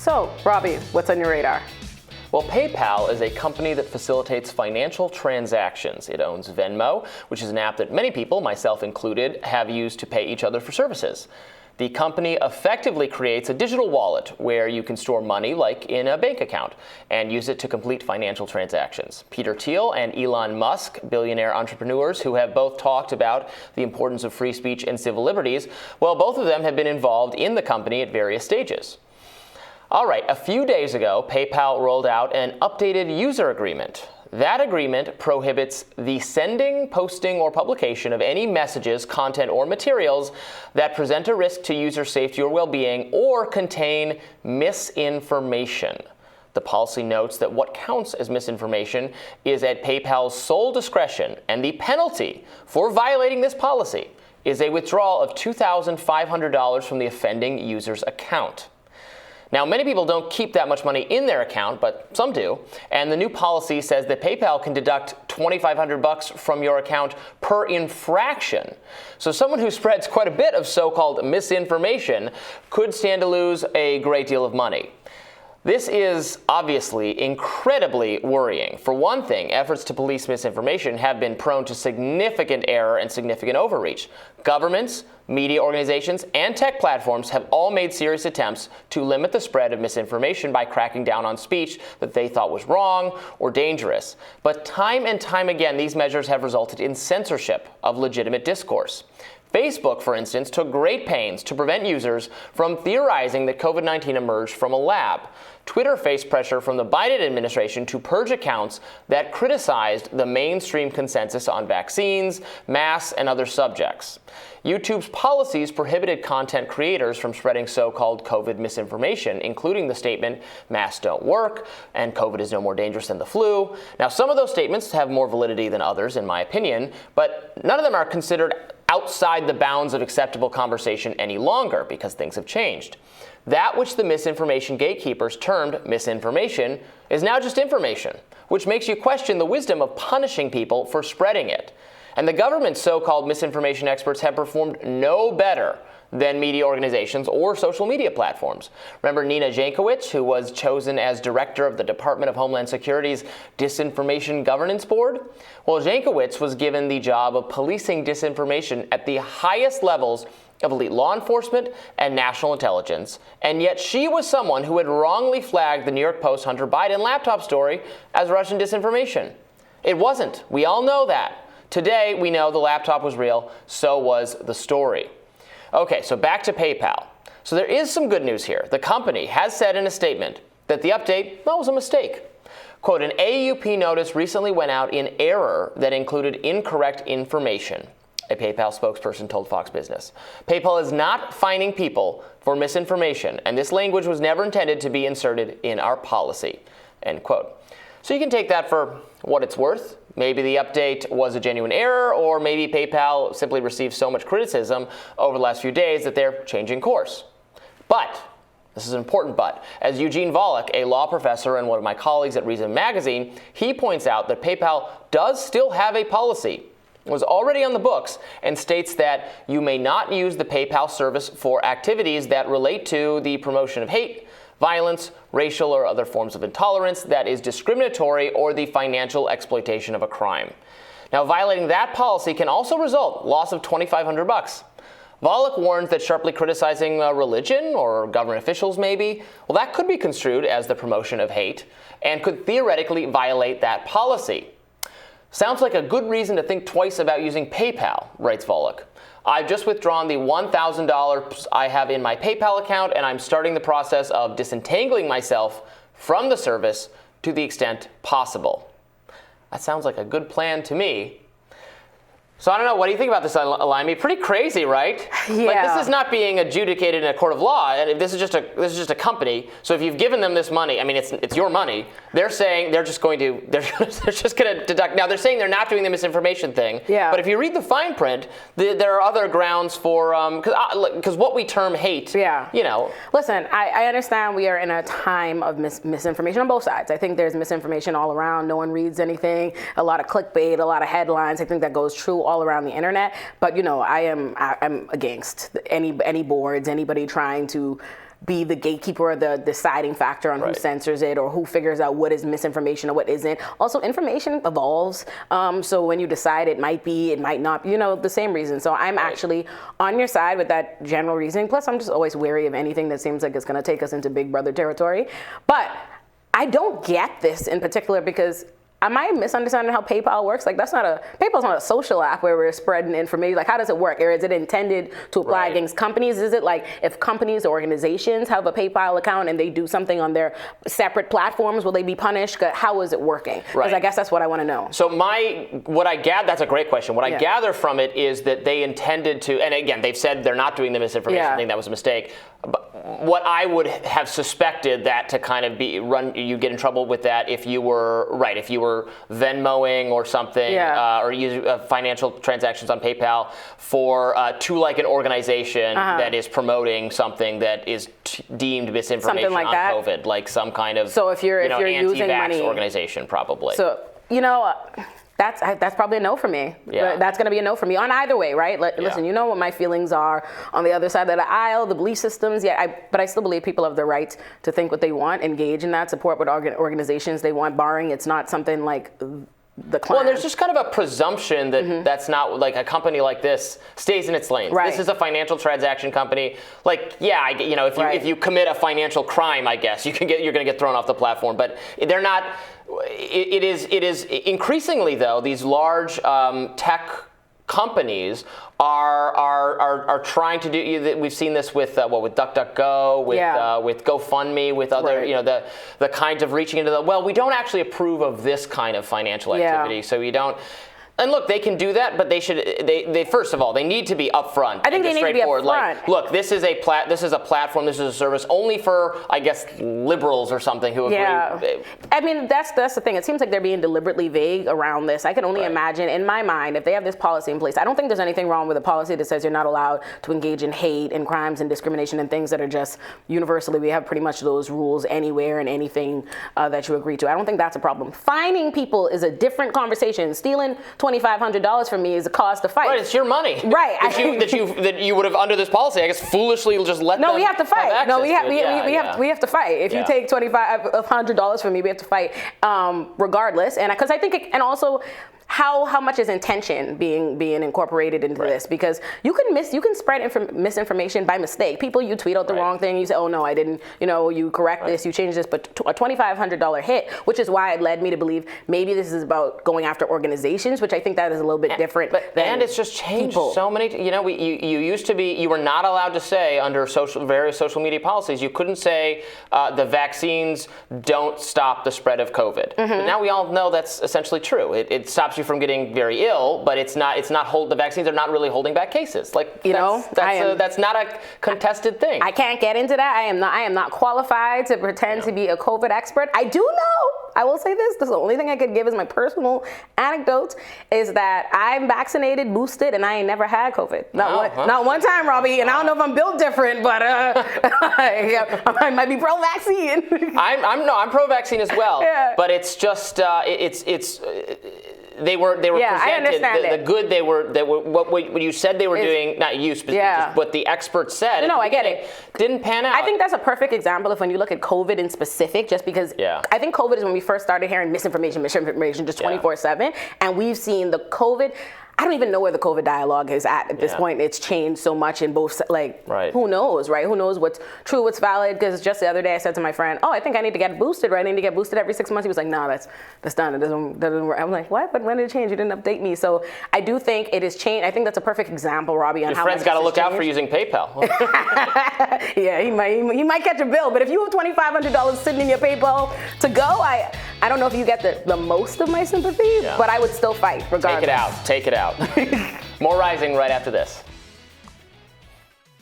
So, Robby, what's on your radar? Well, PayPal is a company that facilitates financial transactions. It owns Venmo, which is an app that many people, myself included, have used to pay each other for services. The company effectively creates a digital wallet where you can store money like in a bank account and use it to complete financial transactions. Peter Thiel and Elon Musk, billionaire entrepreneurs who have both talked about the importance of free speech and civil liberties, well, both of them have been involved in the company at various stages. All right, a few days ago, PayPal rolled out an updated user agreement. That agreement prohibits the sending, posting, or publication of any messages, content, or materials that present a risk to user safety or well-being or contain misinformation. The policy notes that what counts as misinformation is at PayPal's sole discretion, and the penalty for violating this policy is a withdrawal of $2,500 from the offending user's account. Now, many people don't keep that much money in their account, but some do. And the new policy says that PayPal can deduct $2,500 from your account per infraction. So someone who spreads quite a bit of so-called misinformation could stand to lose a great deal of money. This is obviously incredibly worrying. For one thing, efforts to police misinformation have been prone to significant error and significant overreach. Governments, media organizations, and tech platforms have all made serious attempts to limit the spread of misinformation by cracking down on speech that they thought was wrong or dangerous. But time and time again, these measures have resulted in censorship of legitimate discourse. Facebook, for instance, took great pains to prevent users from theorizing that COVID-19 emerged from a lab. Twitter faced pressure from the Biden administration to purge accounts that criticized the mainstream consensus on vaccines, masks, and other subjects. YouTube's policies prohibited content creators from spreading so-called COVID misinformation, including the statement, masks don't work, and COVID is no more dangerous than the flu. Now, some of those statements have more validity than others, in my opinion, but none of them are considered outside the bounds of acceptable conversation any longer because things have changed. That which the misinformation gatekeepers termed misinformation is now just information, which makes you question the wisdom of punishing people for spreading it. And the government's so-called misinformation experts have performed no better than media organizations or social media platforms. Remember Nina Jankowicz, who was chosen as director of the Department of Homeland Security's Disinformation Governance Board? Well, Jankowicz was given the job of policing disinformation at the highest levels of elite law enforcement and national intelligence, and yet she was someone who had wrongly flagged the New York Post Hunter Biden laptop story as Russian disinformation. It wasn't. We all know that. Today, we know the laptop was real, so was the story. Okay, so back to PayPal. So there is some good news here. The company has said in a statement that the update, was a mistake. Quote, an AUP notice recently went out in error that included incorrect information, a PayPal spokesperson told Fox Business. PayPal is not fining people for misinformation, and this language was never intended to be inserted in our policy, end quote. So you can take that for what it's worth. Maybe the update was a genuine error, or maybe PayPal simply received so much criticism over the last few days that they're changing course. But, this is an important but, as Eugene Volokh, a law professor and one of my colleagues at Reason Magazine, he points out that PayPal does still have a policy. It was already on the books and states that you may not use the PayPal service for activities that relate to the promotion of hate, violence, racial or other forms of intolerance that is discriminatory, or the financial exploitation of a crime. Now, violating that policy can also result loss of $2,500. Volokh warns that sharply criticizing religion or government officials maybe, well, that could be construed as the promotion of hate and could theoretically violate that policy. Sounds like a good reason to think twice about using PayPal, writes Volokh. I've just withdrawn the $1,000 I have in my PayPal account, and I'm starting the process of disentangling myself from the service to the extent possible. That sounds like a good plan to me. So I don't know, what do you think about this, Alimi? Pretty crazy, right? Yeah. Like, this is not being adjudicated in a court of law, and this is just a company. So if you've given them this money, I mean, it's your money. They're saying they're just going to deduct. Now they're saying they're not doing the misinformation thing. Yeah. But if you read the fine print, there are other grounds for because what we term hate. Yeah. You know. Listen, I understand we are in a time of misinformation on both sides. I think there's misinformation all around. No one reads anything. A lot of clickbait, a lot of headlines. I think that goes true all around the internet, but I'm against any boards, anybody trying to be the gatekeeper or the deciding factor on who censors it or who figures out what is misinformation or what isn't. Also, information evolves. So when you decide it might be, it might not, the same reason. So I'm actually on your side with that general reasoning. Plus, I'm just always wary of anything that seems like it's going to take us into Big Brother territory. But I don't get this in particular because am I misunderstanding how PayPal works? Like PayPal's not a social app where we're spreading information. Like, how does it work? Or is it intended to apply against companies? Is it like if companies or organizations have a PayPal account and they do something on their separate platforms, will they be punished? How is it working? Because I guess that's what I want to know. So that's a great question. What I gather from it is that they intended to, and again, they've said they're not doing the misinformation thing. That was a mistake. But what I would have suspected that to kind of you get in trouble with that if you were Venmoing or something, or use financial transactions on PayPal to like an organization that is promoting something that is deemed misinformation like on that. COVID, like some kind of if you're using money organization, probably. So that's probably a no for me. Yeah. That's going to be a no for me on either way, right? Listen, you know what my feelings are on the other side of the aisle, the belief systems. But I still believe people have the right to think what they want, engage in that, support what organizations they want, barring it's not something like the Klan. Well, there's just kind of a presumption that that's not like a company like this stays in its lanes. Right. This is a financial transaction company. Like, if you commit a financial crime, I guess you're going to get thrown off the platform. But they're not. It is increasingly though these large tech companies are trying to do. We've seen this with DuckDuckGo, with GoFundMe, with other the kinds of reaching into we don't actually approve of this kind of financial activity, so we don't. And look, they can do that, but they should. They first of all, they need to be upfront. I think they need to be upfront. Like, look, this is a platform. This is a service only for, I guess, liberals or something who agree. Yeah. I mean, that's the thing. It seems like they're being deliberately vague around this. I can only imagine, in my mind, if they have this policy in place. I don't think there's anything wrong with a policy that says you're not allowed to engage in hate and crimes and discrimination and things that are just universally. We have pretty much those rules anywhere and anything that you agree to. I don't think that's a problem. Fining people is a different conversation. Stealing $2,500 from me is a cause to fight. Right, it's your money. Right. that you would have under this policy, I guess, foolishly just let them. No, we have to fight. No, we have to fight. If you take $2,500 from me, we have to fight regardless. And because I think and also how much is intention being incorporated into this? Because you can spread misinformation by mistake. You tweet out the wrong thing. You say, oh no, I didn't. You correct this. You change this. But a $2,500 hit, which is why it led me to believe maybe this is about going after organizations, which I think that is a little bit different. And it's just changed so many. You used to be. You were not allowed to say under various social media policies. You couldn't say the vaccines don't stop the spread of COVID. But now we all know that's essentially true. It stops you from getting very ill, but the vaccines are not really holding back cases. That's not a contested thing. I can't get into that. I am not qualified to pretend to be a COVID expert. I do know, I will say this is the only thing I could give as my personal anecdote is that I'm vaccinated, boosted, and I ain't never had COVID. Not one time, Robby, and I don't know if I'm built different, but I might be pro-vaccine. I'm pro-vaccine as well. Yeah. But it's just they were presented. I understand the good they were what you said they were doing, not you specifically, just what the experts said. No, I get it. Didn't pan out. I think that's a perfect example of when you look at COVID in specific, just because I think COVID is when we first started hearing misinformation just 24/7, and we've seen the COVID. I don't even know where the COVID dialogue is at this point. It's changed so much in both, who knows, right? Who knows what's true, what's valid? Because just the other day I said to my friend, I think I need to get boosted, right? I need to get boosted every 6 months. He was like, no, that's done. It doesn't work. I'm like, what? But when did it change? You didn't update me. So I do think it has changed. I think that's a perfect example, Robby, on how your friend's got to look out for using PayPal. Yeah, he might catch a bill. But if you have $2,500 sitting in your PayPal to go, I don't know if you get the most of my sympathy, but I would still fight regardless. Take it out. More Rising right after this.